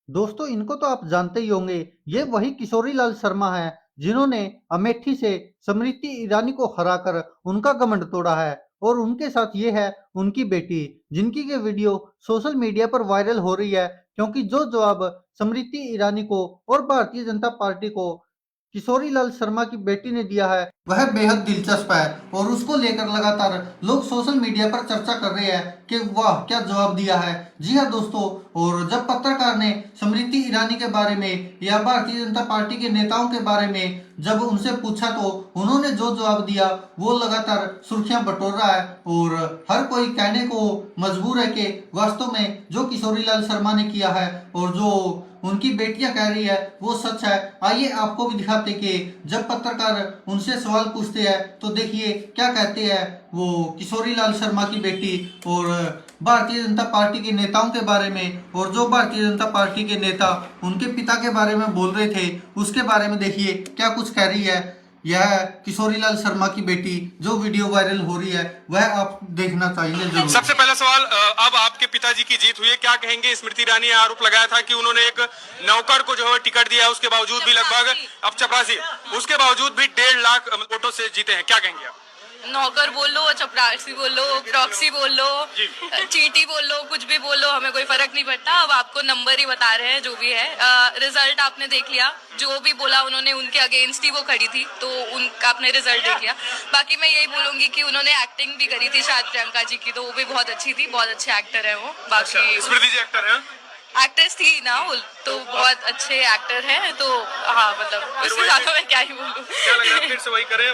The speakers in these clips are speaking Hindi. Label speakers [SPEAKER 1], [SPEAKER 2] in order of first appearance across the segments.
[SPEAKER 1] दोस्तों इनको तो आप जानते ही होंगे। ये वही किशोरी लाल शर्मा है जिन्होंने अमेठी से स्मृति ईरानी को हराकर उनका घमंड तोड़ा है। और उनके साथ ये है उनकी बेटी, जिनकी ये वीडियो सोशल मीडिया पर वायरल हो रही है, क्योंकि जो जवाब स्मृति ईरानी को और भारतीय जनता पार्टी को किशोरी लाल शर्मा की बेटी ने दिया है वह बेहद दिलचस्प है। और उसको लेकर लगातार लोग सोशल मीडिया पर चर्चा कर रहे हैं कि वाह क्या जवाब दिया है। जी हाँ दोस्तों, और जब पत्रकार ने स्मृति ईरानी के बारे में या भारतीय जनता पार्टी के नेताओं के बारे में जब उनसे पूछा तो उन्होंने जो जवाब दिया वो लगातार सुर्खियां बटोर रहा है। और हर कोई कहने को मजबूर है कि वास्तव में जो किशोरी लाल शर्मा ने किया है और जो उनकी बेटियां कह रही है वो सच है। आइए आपको भी दिखाते कि जब पत्रकार उनसे सवाल पूछते हैं तो देखिए क्या कहते हैं वो किशोरी लाल शर्मा की बेटी और भारतीय जनता पार्टी के नेताओं के बारे में। और जो भारतीय जनता पार्टी के नेता उनके पिता के बारे में बोल रहे थे उसके बारे में देखिए क्या कुछ कह रही है यह किशोरी लाल शर्मा की बेटी। जो वीडियो वायरल हो रही है वह आप देखना चाहिए जरूर।
[SPEAKER 2] सबसे पहला सवाल, अब आपके पिताजी की जीत हुई है, क्या कहेंगे? स्मृति ईरानी ने आरोप लगाया था कि उन्होंने एक नौकर को जो है टिकट दिया, उसके बावजूद भी लगभग अब चपरासी, उसके बावजूद भी 1.5 लाख वोटों से जीते हैं, क्या कहेंगे आप?
[SPEAKER 3] नौकर बोल लो, चपरासी बोल लो, प्रॉक्सी बोल लो, चींटी बोल लो, कुछ भी बोल लो, हमें कोई फर्क नहीं पड़ता। अब आपको नंबर ही बता रहे हैं जो भी है। रिजल्ट आपने देख लिया, जो भी बोला उन्होंने उनके अगेंस्ट ही वो खड़ी थी, तो उनका आपने रिजल्ट देख लिया। बाकी मैं यही बोलूंगी कि उन्होंने एक्टिंग भी करी थी शायद प्रियंका जी की, तो वो भी बहुत अच्छी थी, बहुत अच्छे एक्टर है वो। बाकी
[SPEAKER 2] स्मृति जी एक्टर है,
[SPEAKER 3] एक्ट्रेस थी ना वो, तो बहुत अच्छे एक्टर है। तो हाँ मतलब उसके साथ मैं क्या ही बोलूँ।
[SPEAKER 2] क्या लग रहा है फिर से वही करें?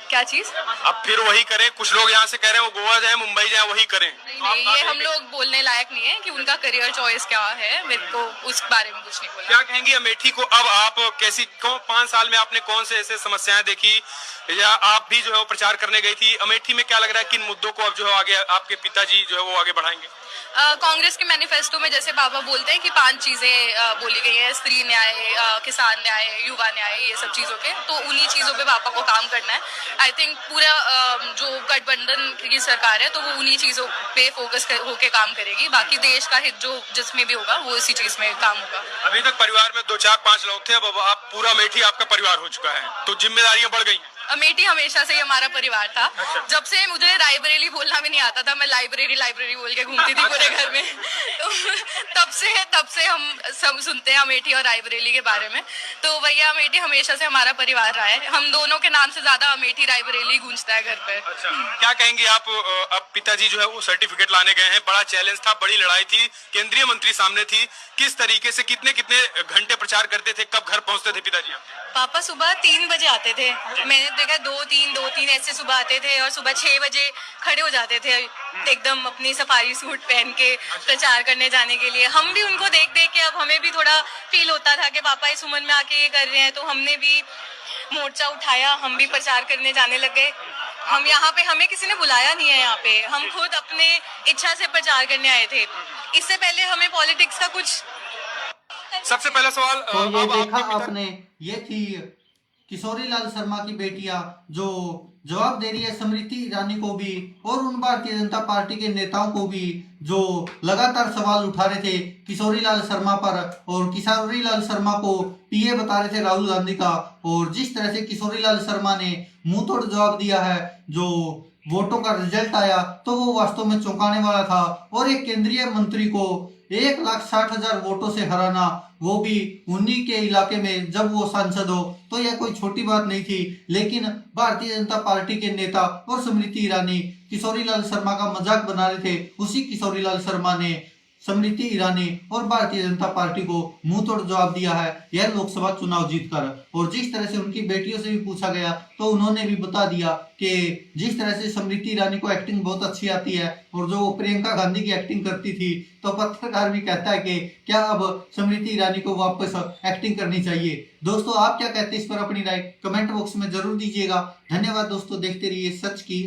[SPEAKER 3] क्या चीज?
[SPEAKER 2] अब फिर वही करें? कुछ लोग यहाँ से कह रहे हैं वो गोवा जाए, मुंबई जाए, वही करें।
[SPEAKER 3] नहीं, ये हम लोग बोलने लायक नहीं है कि उनका करियर चॉइस क्या है, मेरे को उस बारे में कुछ नहीं बोलना।
[SPEAKER 2] क्या कहेंगी अमेठी को अब आप कैसी 5 साल में आपने कौन से ऐसे समस्याएं देखी, या आप भी जो है वो प्रचार करने गई थी अमेठी में, क्या लग रहा है किन मुद्दों को अब जो है आगे आपके पिताजी जो है वो आगे बढ़ाएंगे?
[SPEAKER 3] कांग्रेस के मैनिफेस्टो में जैसे बाबा बोलते हैं कि 5 चीजें बोली गई है, स्त्री न्याय, किसान न्याय, युवा न्याय, ये सब चीजों के, तो उन्हीं चीजों पे पापा को काम करना है। आई थिंक पूरा जो गठबंधन की सरकार है तो वो उन्हीं चीजों पे फोकस होके काम करेगी। बाकी देश का हित जो जिसमें भी होगा वो इसी चीज में काम होगा।
[SPEAKER 2] अभी तक परिवार में 2 4 5 लोग थे, अब आप पूरा अमेठी आपका परिवार हो चुका है, तो जिम्मेदारियां बढ़ गई हैं।
[SPEAKER 3] अमेठी हमेशा से ही हमारा परिवार था। जब से मुझे रायबरेली बोलना भी नहीं आता था, मैं लाइब्रेरी बोल के घूमती थी पूरे घर में। तो तब से हम सब सुनते हैं अमेठी और रायबरेली के बारे में। तो भैया अमेठी हमेशा से हमारा परिवार रहा है। हम दोनों के नाम से ज्यादा अमेठी रायबरेली गूंजता है घर पे।
[SPEAKER 2] अच्छा, क्या कहेंगे आप? अब पिताजी जो है वो सर्टिफिकेट लाने गए हैं, बड़ा चैलेंज था, बड़ी लड़ाई थी, केंद्रीय मंत्री सामने थी, किस तरीके से कितने घंटे प्रचार करते थे, कब घर पहुंचते थे पिताजी?
[SPEAKER 3] पापा सुबह 3 बजे आते थे, मैंने देखा 2-3 ऐसे सुबह आते थे, और सुबह 6 बजे खड़े हो जाते थे एकदम अपनी सफारी सूट पहन के प्रचार करने जाने के लिए। हम भी उनको देख देख के अब हमें भी थोड़ा फील होता था कि पापा इस उम्र में आके ये कर रहे हैं, तो हमने भी मोर्चा उठाया, हम भी प्रचार करने जाने लग गए। हम यहाँ पे, हमें किसी ने बुलाया नहीं है यहाँ पे, हम खुद अपने इच्छा से प्रचार करने आए थे। इससे पहले हमें पॉलिटिक्स का कुछ।
[SPEAKER 2] सबसे पहला सवाल,
[SPEAKER 1] तो ये देखा आपने, ये थी किशोरी लाल शर्मा की बेटियां जो जवाब दे रही है स्मृति ईरानी को भी और उन भारतीय जनता पार्टी के नेताओं को भी जो लगातार सवाल उठा रहे थे किशोरी लाल शर्मा पर। और किशोरी लाल शर्मा को पीए बता रहे थे राहुल गांधी का। और जिस तरह से किशोरी लाल शर्मा ने मुंह तोड़ जवाब दिया है, जो वोटों का रिजल्ट आया तो वो वास्तव में चौंकाने वाला था। और एक केंद्रीय मंत्री को 1,60,000 वोटों से हराना, वो भी उन्हीं के इलाके में जब वो सांसद हो, तो यह कोई छोटी बात नहीं थी। लेकिन भारतीय जनता पार्टी के नेता और स्मृति ईरानी किशोरी लाल शर्मा का मजाक बना रहे थे। उसी किशोरी लाल शर्मा ने स्मृति ईरानी और भारतीय जनता पार्टी को मुंह तोड़ जवाब दिया है यह लोकसभा चुनाव जीतकर। और जिस तरह से उनकी बेटियों से भी पूछा गया तो उन्होंने भी बता दिया कि जिस तरह से स्मृति ईरानी को एक्टिंग बहुत अच्छी आती है और जो प्रियंका गांधी की एक्टिंग करती थी, तो पत्रकार भी कहता है कि क्या अब स्मृति ईरानी को वापस एक्टिंग करनी चाहिए। दोस्तों आप क्या कहते हैं इस पर अपनी राय कमेंट बॉक्स में जरूर दीजिएगा। धन्यवाद दोस्तों, देखते रहिए सच की।